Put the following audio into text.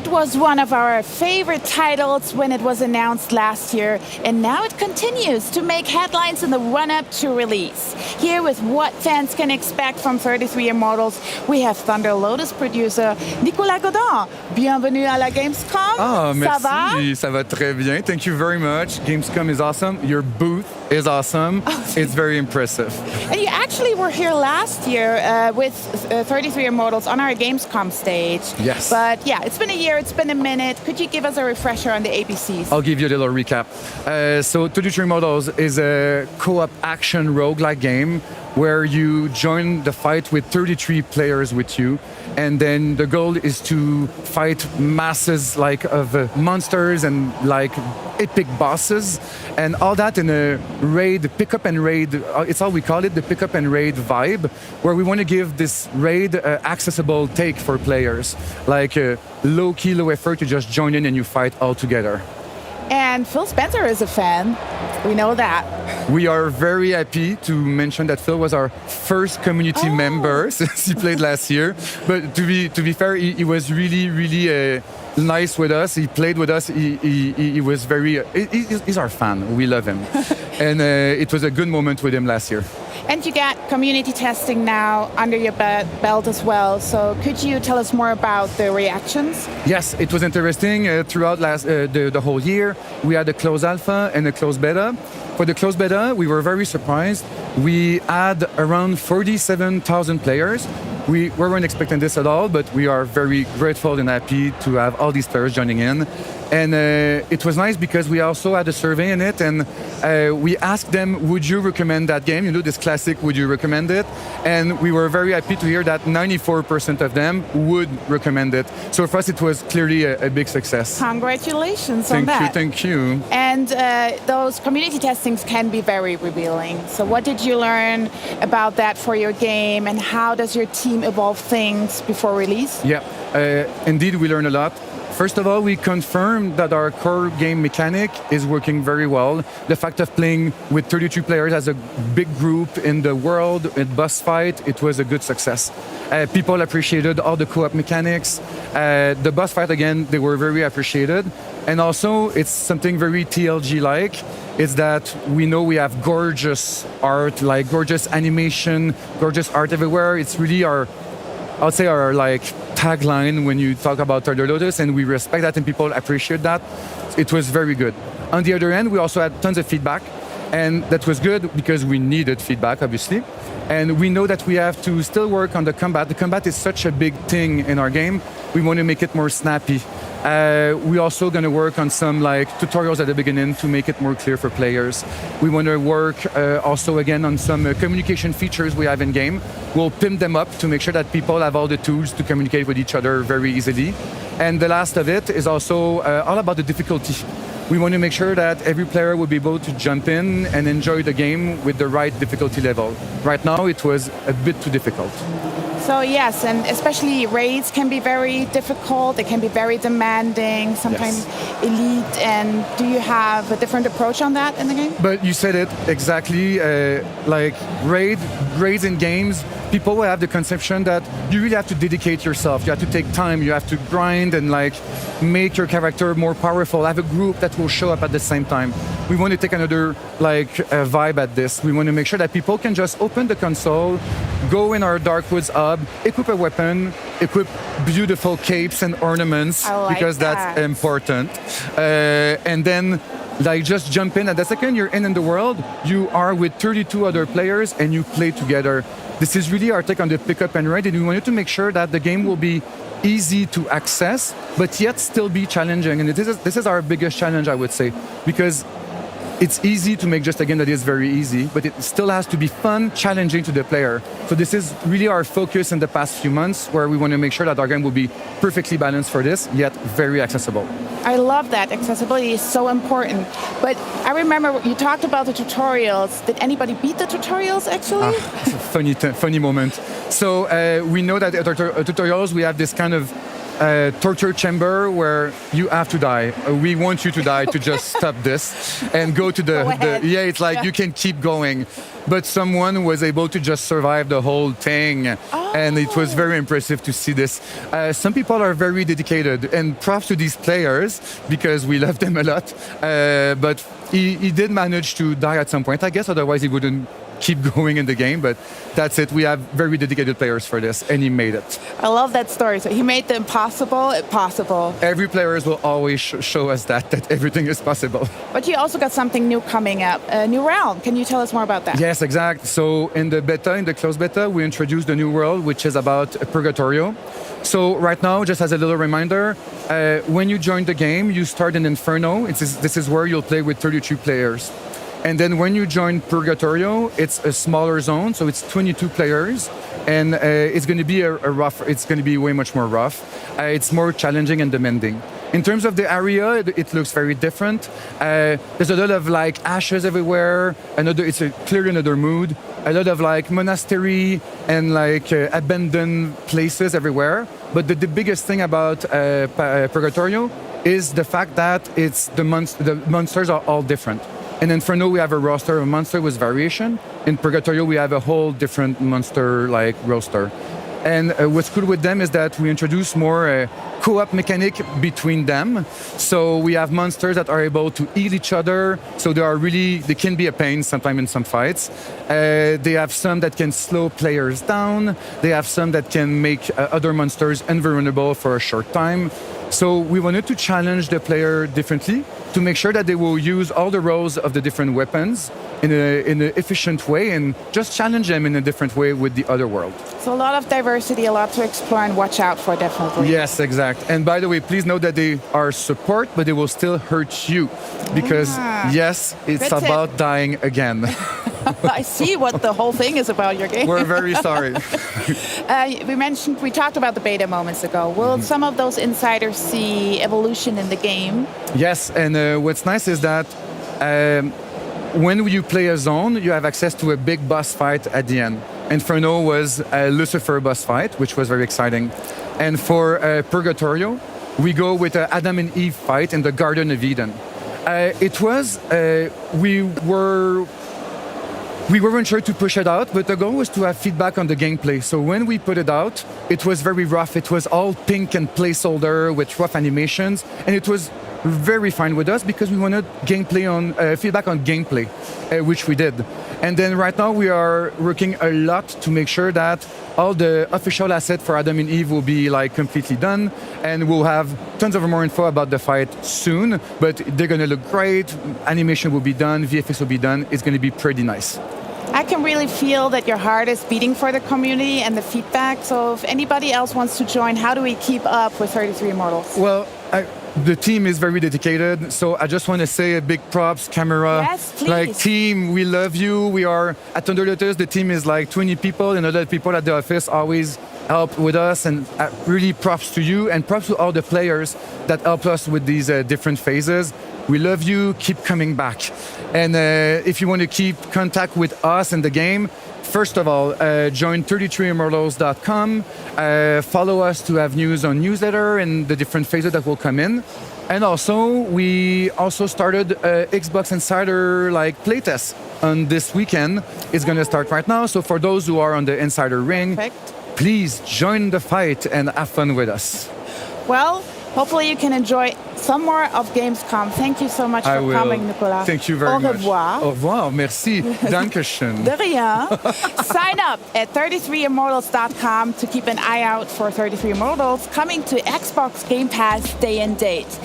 It was one of our favorite titles when it was announced last year, and now it continues to make headlines in the run-up to release. Here with what fans can expect from 33 Immortals, we have Thunder Lotus producer Nicolas Godin. Bienvenue à la Gamescom. Ah, Ça merci, va? ça va très bien. Thank you very much. Gamescom is awesome. Your booth is awesome. It's very impressive. And you actually were here last year with 33 Immortals on our Gamescom stage. Yes. But yeah, it's been a year, it's been a minute. Could you give us a refresher on the ABCs? I'll give you a little recap. So 33 Immortals is a co-op action roguelike game where you join the fight with 33 players with you, and then the goal is to fight masses of monsters and epic bosses, and all that in a raid, pick up and raid. It's how we call it, the pick up and raid vibe, where we want to give this raid accessible take for players, low key, low effort. You just join in and you fight all together. And Phil Spencer is a fan. We know that. We are very happy to mention that Phil was our first community member since he played last year. But to be fair, he was really nice with us. He played with us. He was very. He's our fan. We love him, and it was a good moment with him last year. And you got community testing now under your belt as well. So could you tell us more about the reactions? Yes, it was interesting throughout the whole year. We had a closed alpha and a closed beta. For the closed beta, we were very surprised. We had around 47,000 players. We weren't expecting this at all, but we are very grateful and happy to have all these players joining in. And it was nice because we also had a survey in it, and we asked them, would you recommend that game? You know, this classic, would you recommend it? And we were very happy to hear that 94% of them would recommend it. So for us, it was clearly a big success. Congratulations on that. Thank you. And those community testings can be very revealing. So what did you learn about that for your game, and how does your team evolve things before release? Yeah, indeed, we learned a lot. First of all, we confirmed that our core game mechanic is working very well. The fact of playing with 32 players as a big group in the world, in boss fight, it was a good success. People appreciated all the co-op mechanics. The boss fight, again, they were very appreciated. And also, it's something very TLG-like. It's that we know we have gorgeous art, gorgeous animation, gorgeous art everywhere. It's really our tagline when you talk about Thunder Lotus, and we respect that and people appreciate that. It was very good. On the other end, we also had tons of feedback, and that was good because we needed feedback, obviously. And we know that we have to still work on the combat. The combat is such a big thing in our game. We want to make it more snappy. We're also going to work on some tutorials at the beginning to make it more clear for players. We want to work also again on some communication features we have in game. We'll pimp them up to make sure that people have all the tools to communicate with each other very easily. And the last of it is also all about the difficulty. We want to make sure that every player will be able to jump in and enjoy the game with the right difficulty level. Right now, it was a bit too difficult. So yes, and especially raids can be very difficult. They can be very demanding, sometimes elite. And do you have a different approach on that in the game? But you said it exactly. Raids in games, people will have the conception that you really have to dedicate yourself. You have to take time. You have to grind and make your character more powerful. Have a group that will show up at the same time. We want to take another vibe at this. We want to make sure that people can just open the console, go in our Darkwoods hub, equip a weapon, equip beautiful capes and ornaments, because that's important. And then just jump in. And the second you're in the world, you are with 32 other players and you play together. This is really our take on the pick up and raid, and we wanted to make sure that the game will be easy to access, but yet still be challenging. And this is our biggest challenge, I would say, because it's easy to make just a game that is very easy, but it still has to be fun, challenging to the player. So this is really our focus in the past few months, where we want to make sure that our game will be perfectly balanced for this, yet very accessible. I love that. Accessibility is so important. But I remember you talked about the tutorials. Did anybody beat the tutorials, actually? It's a funny moment. So we know that at our tutorials, we have this kind of torture chamber where you have to die. We want you to die to just stop this and go to Go ahead. yeah, it's like you can keep going. But someone was able to just survive the whole thing. And it was very impressive to see this. Some people are very dedicated, and props to these players because we love them a lot. But he did manage to die at some point, I guess, otherwise he wouldn't keep going in the game, but that's it. We have very dedicated players for this, and he made it. I love that story. So he made the impossible possible. Every players will always show us that everything is possible. But you also got something new coming up, a new realm. Can you tell us more about that? Yes, exact. So in the beta, in the closed beta, we introduced a new world, which is about Purgatorio. So right now, just as a little reminder, when you join the game, you start in Inferno. This is where you'll play with 32 players. And then when you join Purgatorio, it's a smaller zone, so it's 22 players, and it's going to be it's going to be way much more rough. It's more challenging and demanding. In terms of the area, it looks very different. There's a lot of like ashes everywhere. It's clearly another mood. A lot of like monastery and like abandoned places everywhere. But the biggest thing about Purgatorio is the fact that the monsters are all different. In Inferno, we have a roster of monster with variation. In Purgatorio, we have a whole different monster like roster. And what's cool with them is that we introduce more co-op mechanic between them. So we have monsters that are able to eat each other. So they can be a pain sometimes in some fights. They have some that can slow players down. They have some that can make other monsters invulnerable for a short time. So we wanted to challenge the player differently to make sure that they will use all the roles of the different weapons in an efficient way and just challenge them in a different way with the other world. So a lot of diversity, a lot to explore and watch out for, definitely. Yes, exact. And by the way, please note that they are support, but they will still hurt you because yes, it's Good tip. about dying again. I see what the whole thing is about your game. We're very sorry. We talked about the beta moments ago. Will some of those insiders see evolution in the game? Yes, and what's nice is that when you play a zone, you have access to a big boss fight at the end. Inferno was a Lucifer boss fight, which was very exciting. And for Purgatorio, we go with an Adam and Eve fight in the Garden of Eden. We weren't sure to push it out, but the goal was to have feedback on the gameplay. So when we put it out, it was very rough. It was all pink and placeholder with rough animations, and it was very fine with us because we wanted feedback on gameplay, which we did. And then right now we are working a lot to make sure that all the official assets for Adam and Eve will be like completely done, and we'll have tons of more info about the fight soon. But they're gonna look great. Animation will be done. VFX will be done. It's gonna be pretty nice. I can really feel that your heart is beating for the community and the feedback. So if anybody else wants to join, how do we keep up with 33 Immortals? Well, the team is very dedicated, so I just want to say a big props, camera. Yes, please. Like team, we love you. We are at Thunder Lotus. The team is like 20 people, and other people at the office always help with us. And really props to you, and props to all the players that help us with these different phases. We love you. Keep coming back. And if you want to keep contact with us in the game, first of all, join 33immortals.com. Follow us to have news on newsletter and the different phases that will come in. And also, we also started Xbox Insider playtest on this weekend. It's going to start right now. So for those who are on the Insider ring, please join the fight and have fun with us. Well, hopefully you can enjoy some more of Gamescom. Thank you so much for coming, Nicolas. Thank you very much. Au revoir. Au revoir. Merci. Dankeschön. De rien. Sign up at 33immortals.com to keep an eye out for 33 Immortals coming to Xbox Game Pass day and date.